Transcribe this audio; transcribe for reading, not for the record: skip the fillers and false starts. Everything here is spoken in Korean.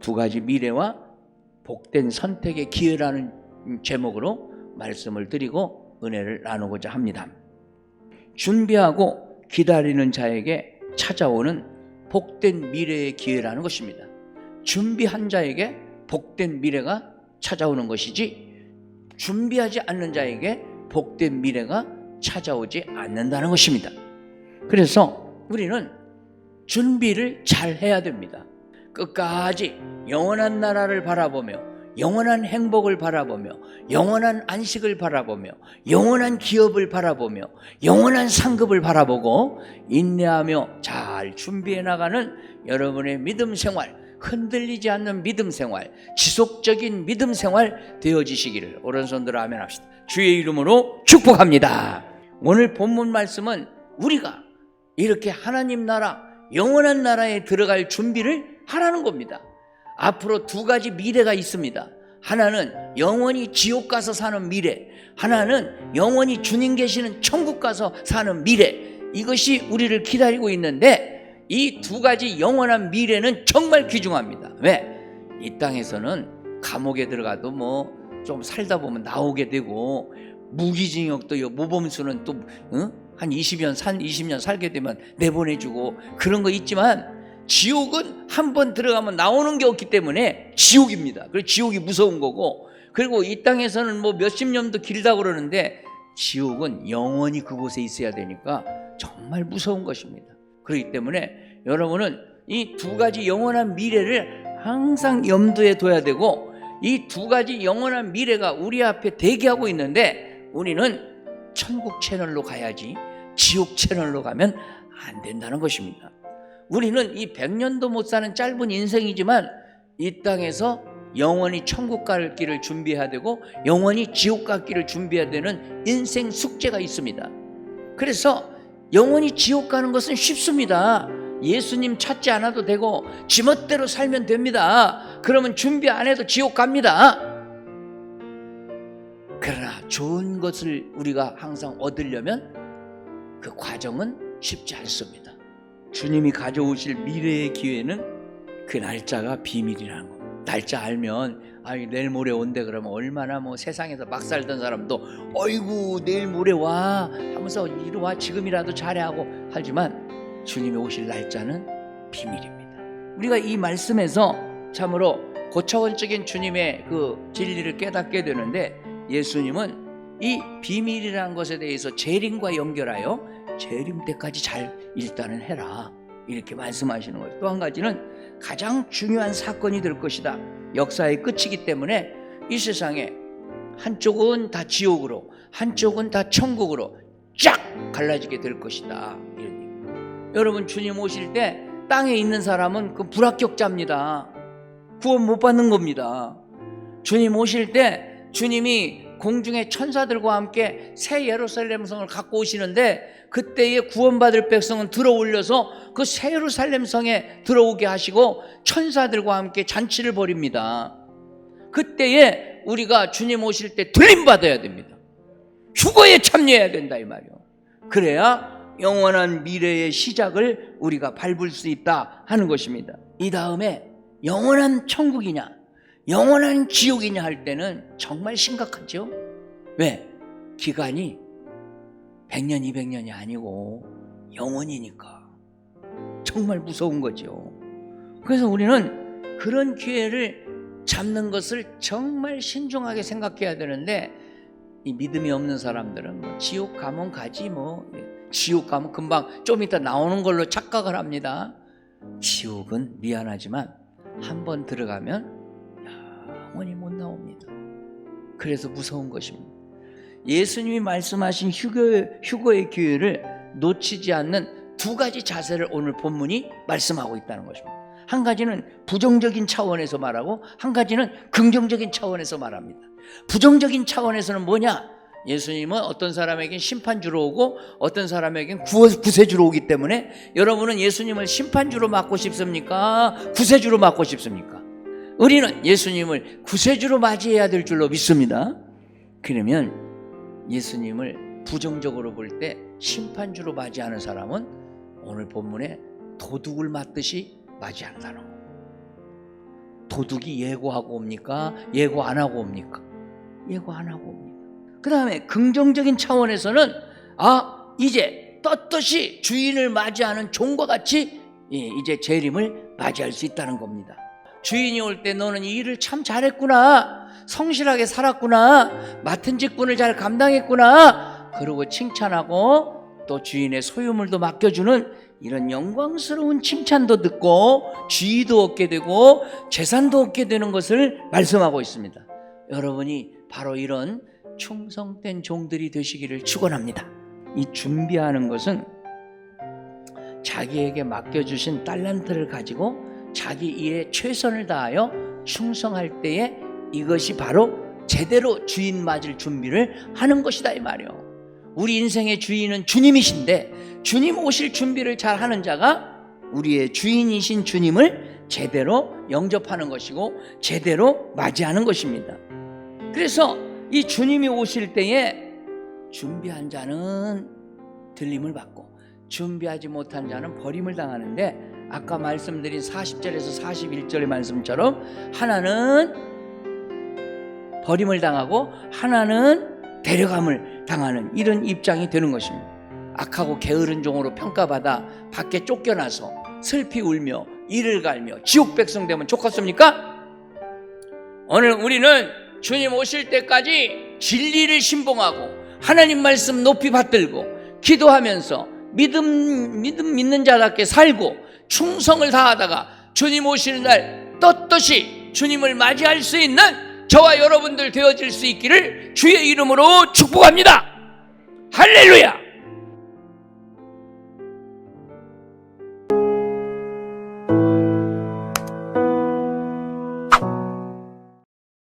두 가지 미래와 복된 선택의 기회라는 제목으로 말씀을 드리고 은혜를 나누고자 합니다. 준비하고 기다리는 자에게 찾아오는 복된 미래의 기회라는 것입니다. 준비한 자에게 복된 미래가 찾아오는 것이지 준비하지 않는 자에게 복된 미래가 찾아오지 않는다는 것입니다. 그래서 우리는 준비를 잘 해야 됩니다. 끝까지 영원한 나라를 바라보며 영원한 행복을 바라보며 영원한 안식을 바라보며 영원한 기업을 바라보며 영원한 상급을 바라보고 인내하며 잘 준비해 나가는 여러분의 믿음 생활, 흔들리지 않는 믿음 생활, 지속적인 믿음 생활 되어지시기를 오른손 들어 아멘 합시다. 주의 이름으로 축복합니다. 오늘 본문 말씀은 우리가 이렇게 하나님 나라, 영원한 나라에 들어갈 준비를 하라는 겁니다. 앞으로 두 가지 미래가 있습니다. 하나는 영원히 지옥 가서 사는 미래, 하나는 영원히 주님 계시는 천국 가서 사는 미래. 이것이 우리를 기다리고 있는데 이 두 가지 영원한 미래는 정말 귀중합니다. 왜? 이 땅에서는 감옥에 들어가도 뭐 좀 살다 보면 나오게 되고 무기징역도 모범수는 또 한 20년 살게 되면 내보내주고 그런 거 있지만 지옥은 한 번 들어가면 나오는 게 없기 때문에 지옥입니다. 그래서 지옥이 무서운 거고, 그리고 이 땅에서는 뭐 몇십 년도 길다고 그러는데 지옥은 영원히 그곳에 있어야 되니까 정말 무서운 것입니다. 그렇기 때문에 여러분은 이 두 가지 영원한 미래를 항상 염두에 둬야 되고, 이 두 가지 영원한 미래가 우리 앞에 대기하고 있는데 우리는 천국 채널로 가야지 지옥 채널로 가면 안 된다는 것입니다. 우리는 이 100년도 못 사는 짧은 인생이지만 이 땅에서 영원히 천국 갈 길을 준비해야 되고 영원히 지옥 갈 길을 준비해야 되는 인생 숙제가 있습니다. 그래서 영원히 지옥 가는 것은 쉽습니다. 예수님 찾지 않아도 되고 지멋대로 살면 됩니다. 그러면 준비 안 해도 지옥 갑니다. 그러나 좋은 것을 우리가 항상 얻으려면 그 과정은 쉽지 않습니다. 주님이 가져오실 미래의 기회는 그 날짜가 비밀이라는 겁니다. 날짜 알면 내일 모레 온대 그러면 얼마나 뭐 세상에서 막 살던 사람도 어이구 내일 모레 와 하면서 이리 와 지금이라도 잘해 하고 하지만 주님이 오실 날짜는 비밀입니다. 우리가 이 말씀에서 참으로 고차원적인 주님의 그 진리를 깨닫게 되는데 예수님은 이 비밀이라는 것에 대해서 재림과 연결하여 재림 때까지 잘 일단은 해라 이렇게 말씀하시는 거예요. 또 한 가지는 가장 중요한 사건이 될 것이다. 역사의 끝이기 때문에 이 세상에 한쪽은 다 지옥으로 한쪽은 다 천국으로 쫙 갈라지게 될 것이다. 이런 얘기. 여러분 주님 오실 때 땅에 있는 사람은 그 불합격자입니다. 구원 못 받는 겁니다. 주님 오실 때 주님이 공중의 천사들과 함께 새 예루살렘 성을 갖고 오시는데 그때에 구원받을 백성은 들어 올려서 그 새 예루살렘 성에 들어오게 하시고 천사들과 함께 잔치를 벌입니다. 그때에 우리가 주님 오실 때 들림받아야 됩니다. 휴거에 참여해야 된다 이 말이에요. 그래야 영원한 미래의 시작을 우리가 밟을 수 있다 하는 것입니다. 이 다음에 영원한 천국이냐 영원한 지옥이냐 할 때는 정말 심각하죠. 왜? 기간이 100년 200년이 아니고 영원이니까 정말 무서운 거죠. 그래서 우리는 그런 기회를 잡는 것을 정말 신중하게 생각해야 되는데 이 믿음이 없는 사람들은 뭐 지옥 가면 가지 뭐 지옥 가면 금방 좀 이따 나오는 걸로 착각을 합니다. 지옥은 미안하지만 한번 들어가면 영원히 못 나옵니다. 그래서 무서운 것입니다. 예수님이 말씀하신 휴거의 기회를 놓치지 않는 두 가지 자세를 오늘 본문이 말씀하고 있다는 것입니다. 한 가지는 부정적인 차원에서 말하고 한 가지는 긍정적인 차원에서 말합니다. 부정적인 차원에서는 뭐냐? 예수님은 어떤 사람에겐 심판주로 오고 어떤 사람에겐 구세주로 오기 때문에 여러분은 예수님을 심판주로 맞고 싶습니까? 구세주로 맞고 싶습니까? 우리는 예수님을 구세주로 맞이해야 될 줄로 믿습니다. 그러면 예수님을 부정적으로 볼 때 심판주로 맞이하는 사람은 오늘 본문에 도둑을 맞듯이 맞이한다는 거. 도둑이 예고하고 옵니까? 예고 안 하고 옵니까? 예고 안 하고 옵니다. 그 다음에 긍정적인 차원에서는 이제 떳떳이 주인을 맞이하는 종과 같이 이제 재림을 맞이할 수 있다는 겁니다. 주인이 올 때 너는 이 일을 참 잘했구나, 성실하게 살았구나, 맡은 직분을 잘 감당했구나, 그러고 칭찬하고 또 주인의 소유물도 맡겨주는 이런 영광스러운 칭찬도 듣고 지위도 얻게 되고 재산도 얻게 되는 것을 말씀하고 있습니다. 여러분이 바로 이런 충성된 종들이 되시기를 축원합니다. 이 준비하는 것은 자기에게 맡겨주신 달란트를 가지고 자기 일에 최선을 다하여 충성할 때에 이것이 바로 제대로 주인 맞을 준비를 하는 것이다 이 말이에요. 우리 인생의 주인은 주님이신데 주님 오실 준비를 잘 하는 자가 우리의 주인이신 주님을 제대로 영접하는 것이고 제대로 맞이하는 것입니다. 그래서 이 주님이 오실 때에 준비한 자는 들림을 받고 준비하지 못한 자는 버림을 당하는데, 아까 말씀드린 40절에서 41절의 말씀처럼 하나는 버림을 당하고 하나는 데려감을 당하는 이런 입장이 되는 것입니다. 악하고 게으른 종으로 평가받아 밖에 쫓겨나서 슬피 울며 이를 갈며 지옥 백성 되면 좋겠습니까? 오늘 우리는 주님 오실 때까지 진리를 신봉하고 하나님 말씀 높이 받들고 기도하면서 믿는 자답게 살고 충성을 다하다가 주님 오시는 날 떳떳이 주님을 맞이할 수 있는 저와 여러분들 되어질 수 있기를 주의 이름으로 축복합니다. 할렐루야.